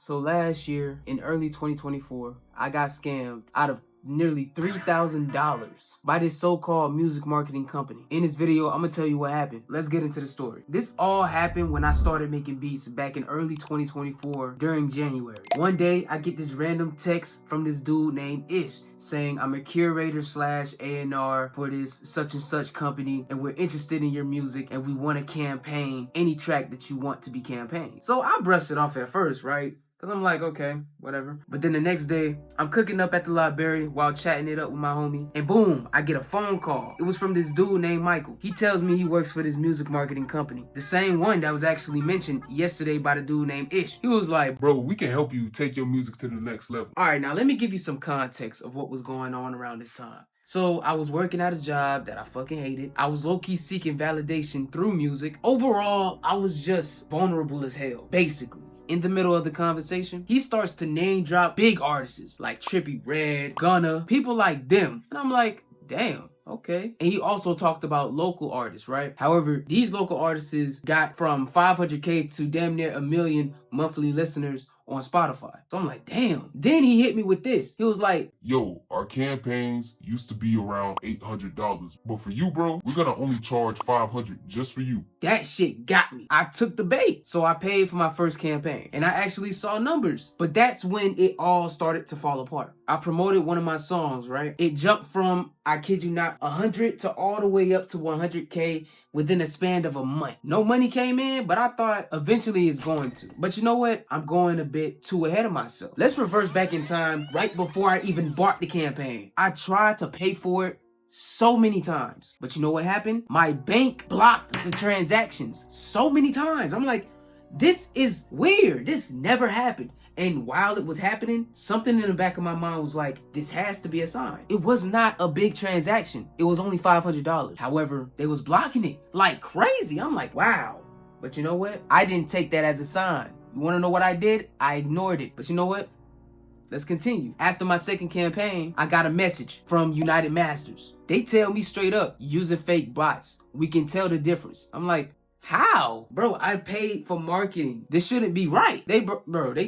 So last year, in early 2024, I got scammed out of nearly $3,000 by this so-called music marketing company. In this video, I'm gonna tell you what happened. Let's get into the story. This all happened when I started making beats back in early 2024 during January. One day, I get this random text from this dude named Ish saying I'm a curator slash A&R for this such and such company, and we're interested in your music and we want to campaign any track that you want to be campaigned. So I brushed it off at first, right? Because I'm like, okay, whatever. But then the next day, I'm cooking up at the library while chatting it up with my homie. And boom, I get a phone call. It was from this dude named Michael. He tells me he works for this music marketing company. The same one that was actually mentioned yesterday by the dude named Ish. He was like, bro, we can help you take your music to the next level. All right, now let me give you some context of what was going on around this time. So I was working at a job that I fucking hated. I was low-key seeking validation through music. Overall, I was just vulnerable as hell, basically. In the middle of the conversation, he starts to name drop big artists like Trippie Redd, Gunna, people like them. And I'm like, damn, okay. And he also talked about local artists, right? However, these local artists got from 500K to damn near 1 million monthly listeners on Spotify. So I'm like, damn. Then he hit me with this. He was like, yo, our campaigns used to be around $800, but for you, bro, we're gonna only charge $500 just for you. That shit got me. I took the bait. So I paid for my first campaign and I actually saw numbers. But that's when it all started to fall apart. I promoted one of my songs, right? It jumped from, I kid you not, 100 to all the way up to 100K within a span of a month. No money came in, but I thought eventually it's going to. But you know what? I'm going a bit too ahead of myself. Let's reverse back in time right before I even bought the campaign. I tried to pay for it so many times. But you know what happened? My bank blocked the transactions so many times. I'm like, this is weird. This never happened. And while it was happening, something in the back of my mind was like, this has to be a sign. It was not a big transaction. It was only $500. However, they was blocking it like crazy. I'm like, wow. But you know what? I didn't take that as a sign. You want to know what I did? I ignored it. But you know what? Let's continue. After my second campaign, I got a message from United Masters. They tell me straight up, using fake bots, we can tell the difference. I'm like, how? Bro, I paid for marketing. This shouldn't be right. They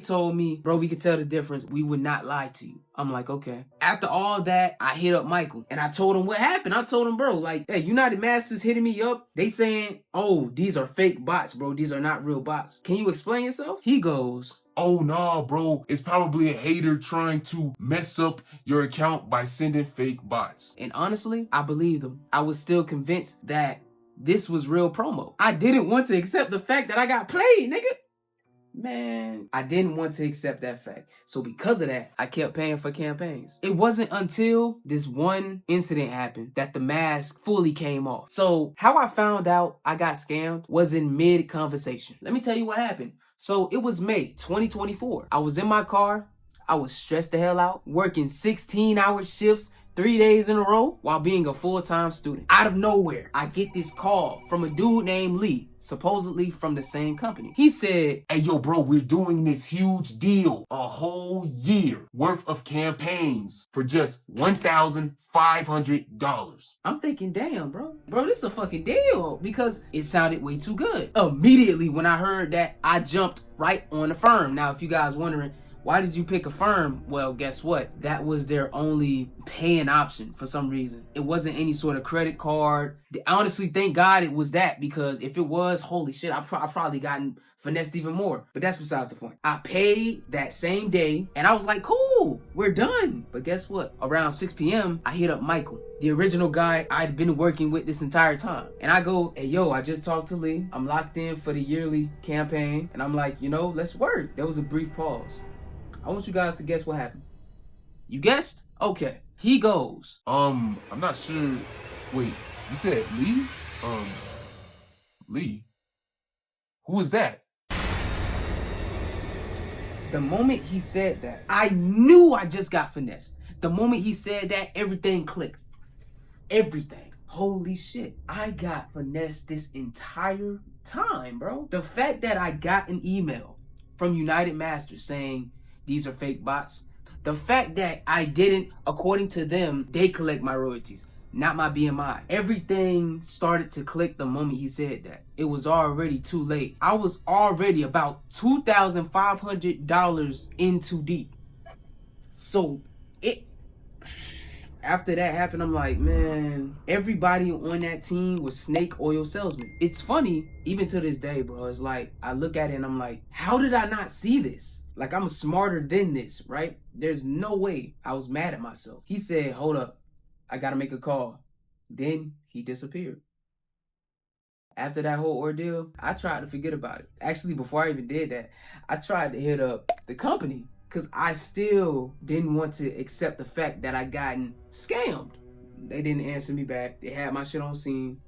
told me, bro, we could tell the difference. We would not lie to you. I'm like, okay. After all that, I hit up Michael and I told him what happened. I told him, bro, like, hey, United Masters hitting me up. They saying, oh, these are fake bots, bro. These are not real bots. Can you explain yourself? He goes, oh nah, bro, it's probably a hater trying to mess up your account by sending fake bots. And honestly, I believed him. I was still convinced that this was real promo. I didn't want to accept the fact that I got played, nigga. Man, I didn't want to accept that fact. So because of that, I kept paying for campaigns. It wasn't until this one incident happened that the mask fully came off. So how I found out I got scammed was in mid-conversation. Let me tell you what happened. So it was May 2024. I was in my car. I was stressed the hell out, working 16-hour shifts 3 days in a row while being a full-time student. Out of nowhere, I get this call from a dude named Lee, supposedly from the same company. He said, hey, yo, bro, we're doing this huge deal, a whole year worth of campaigns for just $1,500. I'm thinking, damn, bro, this is a fucking deal because it sounded way too good. Immediately when I heard that, I jumped right on the firm. Now, if you guys wondering, why did you pick a firm? Well, guess what? That was their only paying option for some reason. It wasn't any sort of credit card. Honestly, thank God it was that, because if it was, holy shit, I probably gotten finessed even more. But that's besides the point. I paid that same day and I was like, cool, we're done. But guess what? Around 6 p.m., I hit up Michael, the original guy I'd been working with this entire time. And I go, hey, yo, I just talked to Lee. I'm locked in for the yearly campaign. And I'm like, you know, let's work. There was a brief pause. I want you guys to guess what happened. You guessed? Okay. He goes, I'm not sure. Wait, you said Lee? Lee? Who is that? The moment he said that, I knew I just got finessed. The moment he said that, everything clicked. Everything. Holy shit. I got finessed this entire time, bro. The fact that I got an email from United Masters saying, these are fake bots. The fact that I didn't, according to them, they collect my royalties. not my BMI. Everything started to click the moment he said that. It was already too late. I was already about $2,500 in too deep. So after that happened, I'm like, man, everybody on that team was snake oil salesmen. It's funny, even to this day, bro. It's like, I look at it and I'm like, how did I not see this? Like, I'm smarter than this, right? There's no way. I was mad at myself. He said, hold up, I gotta make a call. Then he disappeared. After that whole ordeal, I tried to forget about it. Actually, before I even did that, I tried to hit up the company, because I still didn't want to accept the fact that I gotten scammed. They didn't answer me back. They had my shit on scene.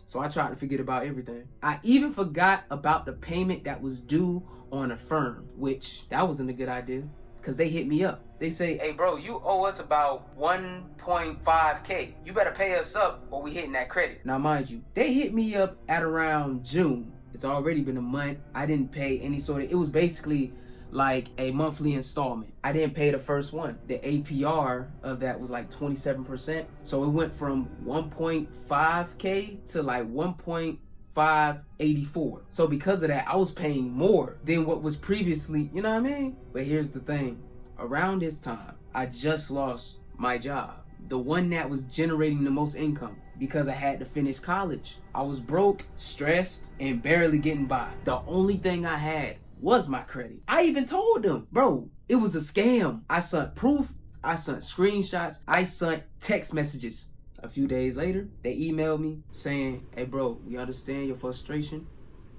So I tried to forget about everything. I even forgot about the payment that was due on Affirm, which that wasn't a good idea, because they hit me up. They say, hey bro, you owe us about 1.5K. You better pay us up or we hitting that credit. Now mind you, they hit me up at around June. It's already been a month. I didn't pay any sort of, it was basically like a monthly installment. I didn't pay the first one. The APR of that was like 27%. So it went from 1.5K to like 1.584. So because of that, I was paying more than what was previously, you know what I mean? But here's the thing. Around this time, I just lost my job. The one that was generating the most income, because I had to finish college. I was broke, stressed, and barely getting by. The only thing I had was my credit. I even told them, bro, it was a scam. I sent proof, I sent screenshots, I sent text messages. A few days later, they emailed me saying, hey bro, we understand your frustration.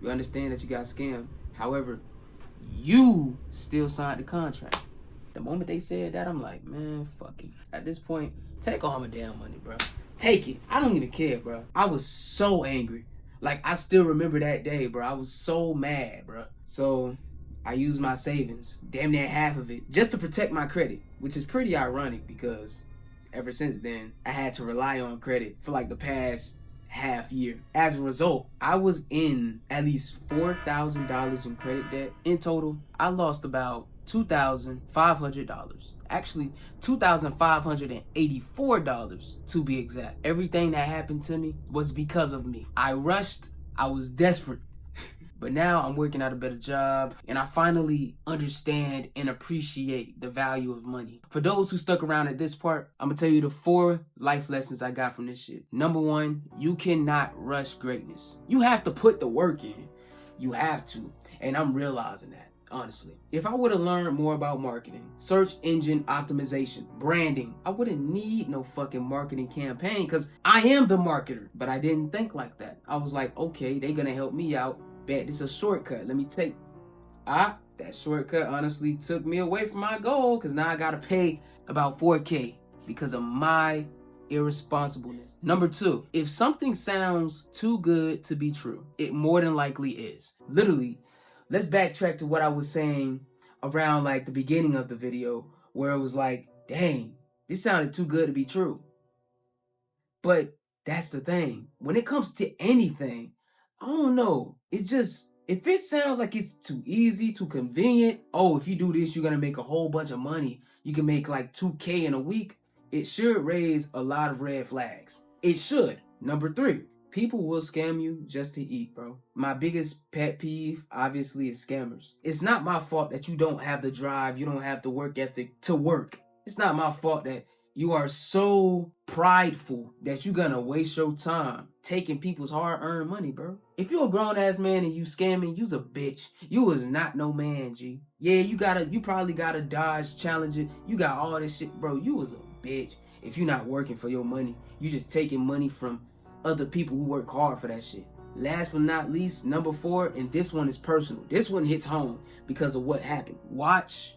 We understand that you got scammed. However, you still signed the contract. The moment they said that, I'm like, man, fuck it. At this point, take all my damn money, bro. Take it. I don't even care, bro. I was so angry. Like, I still remember that day, bro. I was so mad, bro. So I used my savings, damn near half of it, just to protect my credit, which is pretty ironic because ever since then, I had to rely on credit for like the past half year. As a result, I was in at least $4,000 in credit debt. In total, I lost about $2,500. Actually, $2,584 to be exact. Everything that happened to me was because of me. I rushed, I was desperate. But now I'm working at a better job and I finally understand and appreciate the value of money. For those who stuck around at this part, I'm gonna tell you the 4 life lessons I got from this shit. Number 1, you cannot rush greatness. You have to put the work in. You have to. And I'm realizing that. Honestly, if I would have learned more about marketing, search engine optimization, branding, I wouldn't need no fucking marketing campaign because I am the marketer. But I didn't think like that. I was like, okay, they're gonna help me out. Bet this is a shortcut. Let me take. That shortcut honestly took me away from my goal because now I gotta pay about 4K because of my irresponsibleness. Number 2, if something sounds too good to be true, it more than likely is. Literally. Let's backtrack to what I was saying around like the beginning of the video where it was like, dang, this sounded too good to be true. But that's the thing. When it comes to anything, I don't know. It's just, if it sounds like it's too easy, too convenient, oh, if you do this, you're going to make a whole bunch of money. You can make like 2K in a week. It should raise a lot of red flags. It should. Number 3. People will scam you just to eat, bro. My biggest pet peeve, obviously, is scammers. It's not my fault that you don't have the drive, you don't have the work ethic to work. It's not my fault that you are so prideful that you're gonna waste your time taking people's hard-earned money, bro. If you're a grown-ass man and you scamming, you's a bitch. You is not no man, G. Yeah, you probably gotta dodge, challenge it. You got all this shit, bro. You was a bitch. If you're not working for your money, you just taking money from other people who work hard for that shit. Last but not least, number 4, and this one is personal. This one hits home because of what happened. Watch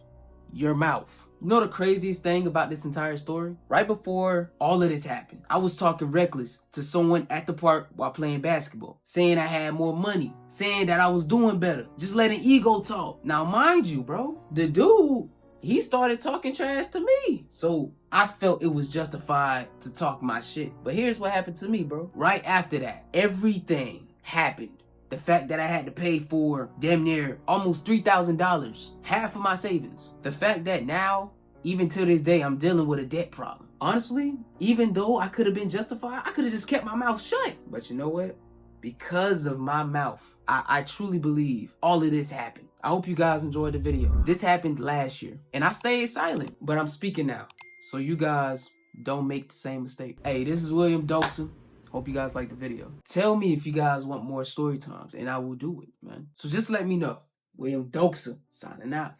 your mouth. You know the craziest thing about this entire story? Right before all of this happened, I was talking reckless to someone at the park while playing basketball, saying I had more money, saying that I was doing better, just letting ego talk. Now mind you, bro, the dude, he started talking trash to me. So I felt it was justified to talk my shit. But here's what happened to me, bro. Right after that, everything happened. The fact that I had to pay for damn near almost $3,000, half of my savings. The fact that now, even to this day, I'm dealing with a debt problem. Honestly, even though I could have been justified, I could have just kept my mouth shut. But you know what? Because of my mouth, I truly believe all of this happened. I hope you guys enjoyed the video. This happened last year, and I stayed silent, but I'm speaking now, so you guys don't make the same mistake. Hey, this is William Dosen. Hope you guys liked the video. Tell me if you guys want more story times, and I will do it, man. So just let me know. William Dosen signing out.